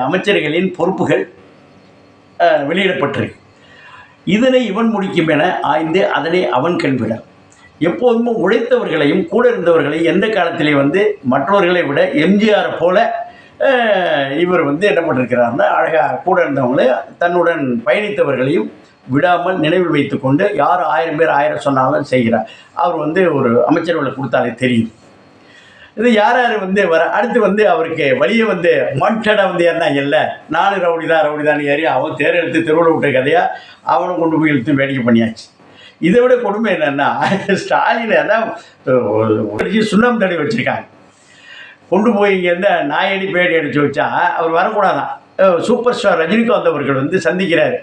அமைச்சர்களின் பொறுப்புகள் வெளியிடப்பட்டிருக்கு. இதனை இவன் முடிக்கும் என ஆய்ந்து அதனை அவன் கண்விடார். எப்போதுமே உழைத்தவர்களையும் கூட இருந்தவர்களையும் எந்த காலத்திலே மற்றவர்களை விட எம்ஜிஆரை போல இவர் என்ன பண்ணிருக்கிறார்னா, அழகாக கூட இருந்தவங்களே தன்னுடன் பயணித்தவர்களையும் விடாமல் நினைவில் வைத்து கொண்டு யார் 1000 பேர் 1000 சொன்னாலும் செய்கிறார். அவர் ஒரு அமைச்சர்களை கொடுத்தாலே தெரியும். இது யார் யார் வர அடுத்து அவருக்கு வழியே மான்டடாக யாருன்னா இல்லை, நானும் ரவுடிதான் ஏறி அவன் தேரெழுத்து தெருவில் விட்ட கதையாக அவனை கொண்டு போய் இழுத்து வேடிக்கை பண்ணியாச்சு. இதை விட கொடுமை என்னென்னா, ஸ்டாலின் அதான் சுண்ணம் தடவி வச்சுருக்காங்க. கொண்டு போய் இங்கேருந்து நாயடி பேடி அடித்து வச்சா அவர் வரக்கூடாதான். சூப்பர் ஸ்டார் ரஜினிகாந்த் அவர்கள் சந்திக்கிறார்.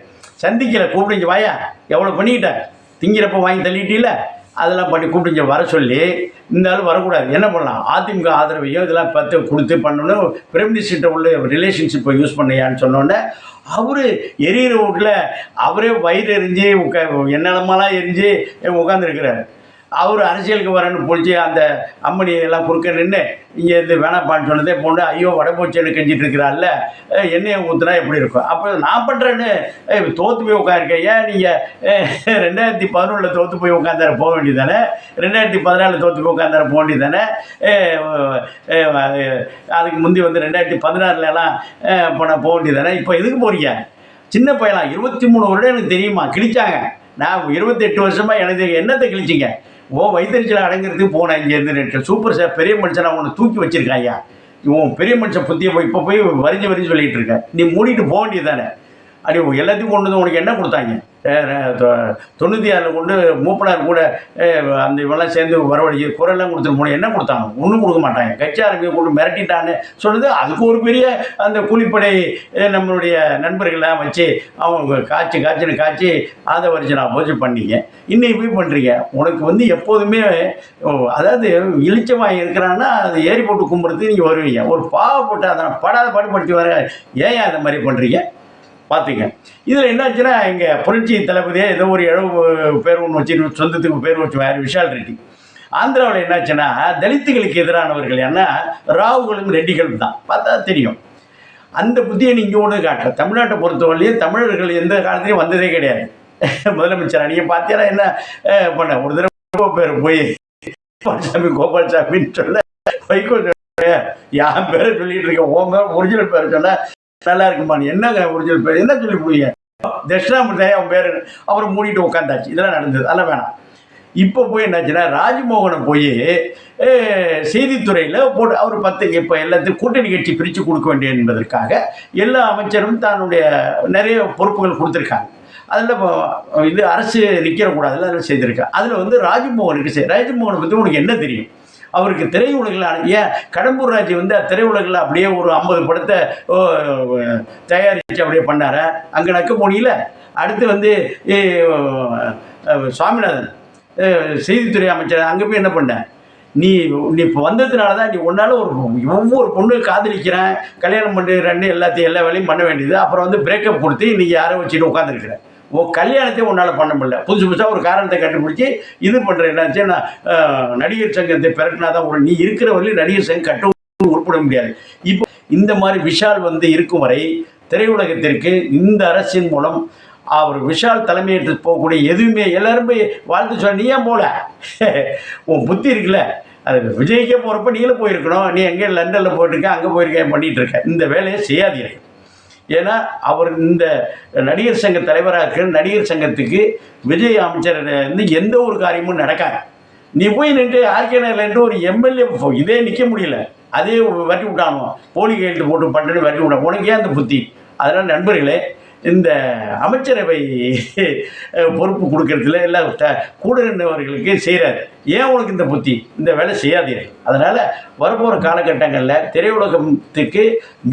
சந்திக்கலை, கூப்பிடுங்க வாயா, எவ்வளோ பண்ணிக்கிட்டார், திங்கிறப்ப வாங்கி தள்ளிட்டீல, அதெல்லாம் பண்ணி கூப்பிடுங்க வர சொல்லி. இந்த ஆள் வரக்கூடாது. என்ன பண்ணலாம், அதிமுக ஆதரவையும் இதெல்லாம் கொடுத்து பண்ணணும், பிரைம் மினிஸ்டர்கிட்ட உள்ள ரிலேஷன்ஷிப்பை யூஸ் பண்ணியான்னு சொன்னோன்னே அவர் எரியிற வீட்டில் அவரே வயிறு எரிஞ்சு என்னென்னமெல்லாம் எரிஞ்சு உட்காந்துருக்கிறார். அவர் அரசியலுக்கு வரேன்னு பொழிச்சு அந்த அம்மணி எல்லாம் குறுக்க நின்று இங்கே வேணாப்பான்னு சொன்னதே போண்டு ஐயோ வடபோச்சேன்னு கெஞ்சிட்டு இருக்கிறாள்ல, எண்ணெயை ஊற்றுனா எப்படி இருக்கும். அப்போ நான் பண்ணுறேன்னு தோற்று போய் உட்காந்துருக்கேன். ஏன் நீங்கள் 2011 தோற்று போய் உட்காந்தார போக வேண்டியது தானே, 2014 தோற்று போய் உட்காந்தார போக வேண்டியது தானே, அதுக்கு முந்தி 2016 இப்போ நான் போக வேண்டியது தானே. இப்போ எதுக்கு போகிறீங்க? சின்ன பையலாம் 23 வருடம் எனக்கு தெரியுமா, கிழிச்சாங்க. நான் 28 வருஷமாக எனக்கு என்னத்தை கிழிச்சிங்க? வயிற்றுச்சல் அடங்கிறதுக்கு போனேன் இங்கேருந்து. சூப்பர் சார் பெரிய மனுஷன் அவனை தூக்கி வச்சிருக்காயா, இவன் பெரிய மனுஷன் புத்தியை இப்போ போய் வரிஞ்சு சொல்லிகிட்டு இருக்கேன். நீ மூடிட்டு போக வேண்டியது தானே. அப்படி எல்லாத்தையும் கொண்டு வந்து உனக்கு என்ன கொடுத்தாங்க? 96 கொண்டு மூப்பனார் கூட அந்த இவெல்லாம் சேர்ந்து வரவழைச்சி குரல்லாம் கொடுத்துட்டு போன என்ன கொடுத்தாங்க? ஒன்றும் கொடுக்க மாட்டாங்க. கட்சி ஆரம்பியை கொண்டு மிரட்டிட்டான்னு சொல்லுது. அதுக்கு ஒரு பெரிய அந்த கூலிப்படை நம்மளுடைய நண்பர்கள்லாம் வச்சு அவங்க காய்ச்சி அதை வரைச்சி நான் போச்சு பண்ணீங்க. இன்னைக்கு போய் பண்ணுறீங்க. உனக்கு எப்போதுமே அதாவது இளிச்சமாக இருக்கிறான்னா அது ஏறி போட்டு கும்பிட்றதுக்கு நீங்கள் வருவீங்க. ஒரு பாவப்பட்டு அதை படாத பாடுபடுத்தி வர ஏன் அந்த மாதிரி பண்ணுறீங்க பார்த்துங்க. இதில் என்னாச்சுன்னா, இங்கே புரட்சி தளபதியே ஏதோ ஒரு இழவு பேர் ஒன்று வச்சு சொந்தத்துக்கு பேர் வச்சு வேறு விஷால் ரெட்டி. ஆந்திராவில் என்னாச்சுன்னா, தலித்துகளுக்கு எதிரானவர்கள் ஏன்னா ராவுகளும் ரெட்டிகளும் தான் பார்த்தா தெரியும். அந்த புத்தியை நீங்கள் ஒன்று காட்டுற. தமிழ்நாட்டை பொறுத்தவரையிலையும் தமிழர்கள் எந்த காலத்துலையும் வந்ததே கிடையாது. முதலமைச்சர் நீங்கள் பார்த்தீங்கன்னா என்ன பண்ண ஒரு தடவை பேர் போய் கோபால்சாமின்னு சொல்ல வைகோ என் பேரை சொல்லிட்டு இருக்கேன், ஓ பேர் ஒரிஜினல் பேரை சொல்ல நல்லா இருக்குமா, என்னங்க ஒரிஜினல் பேர் என்ன சொல்லி போய் தட்சிணாமூர்த்தி அவன் பேர் அவரை மூடிட்டு உட்காந்தாச்சு. இதெல்லாம் நடந்தது, அதெல்லாம் வேணாம். இப்போ போய் என்னாச்சுன்னா, ராஜ்மோகனை போய் செய்தித்துறையில் போட்டு அவர் 10 இப்போ எல்லாத்தையும் கூட்டணி கட்சி பிரித்து கொடுக்க வேண்டிய என்பதற்காக எல்லா அமைச்சரும் தன்னுடைய நிறைய பொறுப்புகள் கொடுத்துருக்காங்க. அதில் இது அரசு நிற்கிறக்கூடாதுல அதில் செய்திருக்கேன். அதில் ராஜ்மோகனுக்கு ராஜ்மோகனை பற்றி உனக்கு என்ன தெரியும்? அவருக்கு திரையுலகில் ஏன் கடம்பூர் ராஜ் திரையுலகில் அப்படியே ஒரு 50 படத்தை தயாரித்து அப்படியே பண்ணார, அங்கே நக்க போனியில். அடுத்து சுவாமிநாதன் செய்தித்துறை அமைச்சர், அங்கே போய் என்ன பண்ண? நீ இப்போ வந்ததுனால தான் நீ ஒன்றால் ஒவ்வொரு பொண்ணு காதலிக்கிறேன் கல்யாணம் பண்ணுறேன்னு எல்லா வேலையும் பண்ண வேண்டியது. அப்புறம் பிரேக்கப் கொடுத்து இன்றைக்கி யாரை வச்சுட்டு உட்காந்துருக்குறேன். கல்யாணத்தையும் உன்னால் பண்ண முடியல. புதுசாக ஒரு காரணத்தை கண்டுபிடிச்சி இது பண்ணுற என்னாச்சு, நான் நடிகர் சங்கத்தை பிறட்டினா தான் நீ இருக்கிற வரையும் நடிகர் சங்கம் கட்ட உருப்பட முடியாது. இப்போ இந்த மாதிரி விஷால் இருக்கும் வரை திரையுலகத்திற்கு இந்த அரசின் மூலம் அவர் விஷால் தலைமையேற்று போகக்கூடிய எதுவுமே எல்லாருமே வாழ்த்து சொல்ல. நீ ஏன் போல உன் புத்தி இருக்குல்ல, அது விஜய்க்கே போகிறப்ப நீங்களும் போயிருக்கணும். நீ எங்கே லண்டனில் போயிட்டுருக்க, அங்கே போயிருக்கேன் பண்ணிகிட்டு இருக்க. இந்த வேலையை செய்யாதீர்கள். ஏன்னா அவர் இந்த நடிகர் சங்க தலைவராக இருக்கிற நடிகர் சங்கத்துக்கு விஜய் அமைச்சர் எந்த ஒரு காரியமும் நடக்காது. நீ போய் நின்று ஆர்கே நகர்லேருந்து ஒரு எம்எல்ஏ இதே நிற்க முடியல, அதே வட்டி விட்டானோ போலி கையெழுத்து போட்டு பண்ணுறேன்னு வட்டி விட்டான். உனக்கு ஏன் அந்த புத்தி? அதனால் நண்பர்களே, இந்த அமைச்சரவை பொறுப்பு கொடுக்கறதுல எல்லாம் கூட இருந்தவர்களுக்கு செய்கிறாரு. ஏன் உனக்கு இந்த புத்தி? இந்த வேலை செய்யாதீர்கள். அதனால் வரப்போகிற காலகட்டங்களில் திரையுலகத்துக்கு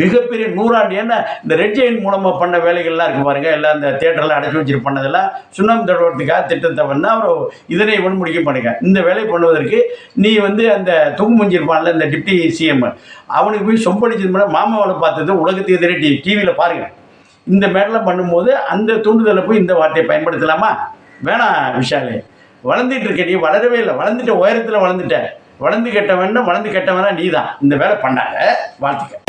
மிகப்பெரிய 100 ஆண்டு, ஏன்னா இந்த ரெட் ஜெயின் மூலமாக பண்ண வேலைகள்லாம் இருக்குது பாருங்கள், எல்லாம் இந்த தேட்டரில் அடைச்சி வச்சுட்டு பண்ணதெல்லாம் சுண்ணாம்பு தடவுறதுக்காக திட்டத்தை பண்ணால் அவர் இதனை முடிக்க பண்ணுங்க. இந்த வேலை பண்ணுவதற்கு நீ அந்த தூங்கு முஞ்சிருப்பான்ல இந்த டிப்டி சிஎம், அவனுக்கு போய் சொம்படிச்சது பண்ண மாமாவை பார்த்தது உலகத்துக்கு எதிரே டிவியில் பாருங்கள். இந்த மேடெல்லாம் பண்ணும்போது அந்த தூண்டுதலை போய் இந்த வார்த்தையை பயன்படுத்தலாமா? வேணாம் விஷாலே, வளர்ந்துட்டு இருக்க நீ, வளரவே இல்லை, வளர்ந்துட்ட உயரத்தில் வளர்ந்துட்ட. வளர்ந்து கெட்டவன்னா நீ தான் இந்த வேலை பண்ணாத. வாழ்த்துக்க.